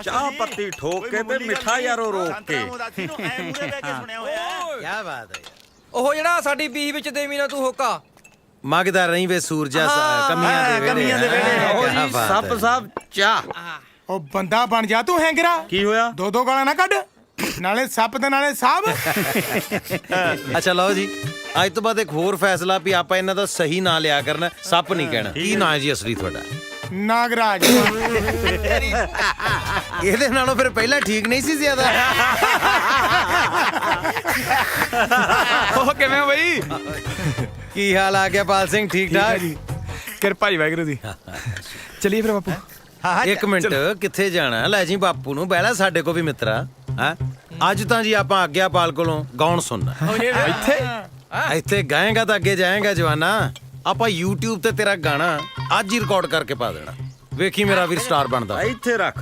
ਚਾਹ ਪੱਤੀ ਠੋਕ ਕੇ ਤੇ ਮਿੱਠਾ ਯਾਰੋ ਰੋਕ ਕੇ। ਕੀ ਬਾਤ ਹੈ। ਉਹ ਜਿਹੜਾ ਸਾਡੀ ਬੀਹ ਵਿੱਚ ਦੇਵੀ ਨਾ ਤੂੰ ਹੋਕਾ ਮੰਗਦਾ ਰਹੀ ਵੇ ਸੂਰਜਾ ਕਮੀਆਂ ਦੇ ਵੇਲੇ ਉਹ ਜੀ ਸੱਪ ਸਾਹਿਬ ਚਾਹ। ਉਹ ਬੰਦਾ ਬਣ ਜਾ ਤੂੰ ਹੈਂਗਰਾ। ਕੀ ਹੋਇਆ? ਦੋ ਗਾਲਾਂ ਨਾ ਕੱਢ, ਨਾਲੇ ਸੱਪ ਤੇ ਨਾਲੇ ਸਾਹਬ। ਅੱਛਾ ਲਓ ਜੀ, ਅੱਜ ਤੋਂ ਬਾਅਦ ਇੱਕ ਹੋਰ ਫੈਸਲਾ ਵੀ ਆਪਾਂ ਇਹਨਾਂ ਦਾ ਸਹੀ ਨਾਂ ਲਿਆ ਕਰਨਾ, ਸੱਪ ਨਹੀਂ ਕਹਿਣਾ। ਕੀ ਨਾਂ ਹੈ ਜੀ ਅਸਲੀ ਤੁਹਾਡਾ? ਨਾਗਰਾਜ। ਇਹਦੇ ਨਾਲੋਂ ਫਿਰ ਪਹਿਲਾਂ ਠੀਕ ਨਹੀਂ ਸੀ ਜ਼ਿਆਦਾ? ਉਹ ਕਿਵੇਂ ਹੋ ਬਈ? ਕੀ ਹਾਲ ਆ ਗਿਆ ਪਾਲ ਸਿੰਘ? ਠੀਕ ਠਾਕ? ਕਿਰਪਾ ਜੀ ਵਾਹਿਗੁਰੂ ਦੀ। ਚਲਿਏ ਫਿਰ ਬਾਪੂ। ਇੱਕ ਮਿੰਟ, ਕਿੱਥੇ ਜਾਣਾ? ਲੈ ਜੀ ਬਾਪੂ ਨੂੰ ਬਹਿਲਾ ਸਾਡੇ ਕੋ ਵੀ ਮਿੱਤਰਾ। ਹੈ ਅੱਜ ਤਾਂ ਜੀ ਆਪਾਂ ਆਗਿਆਪਾਲ ਕੋਲੋਂ ਗਾਉਣ ਸੁਣਨਾ। ਇੱਥੇ ਗਾਏਗਾ ਤਾਂ ਅੱਗੇ ਜਾਏਗਾ ਜਵਾਨਾ। ਆਪਾਂ YouTube ਤੇ ਤੇਰਾ ਗਾਣਾ ਅੱਜ ਹੀ ਰਿਕਾਰਡ ਕਰਕੇ ਪਾ ਦੇਣਾ। ਵੇਖੀ ਮੇਰਾ ਵੀਰ ਸਟਾਰ ਬਣਦਾ। ਇੱਥੇ ਰੱਖ।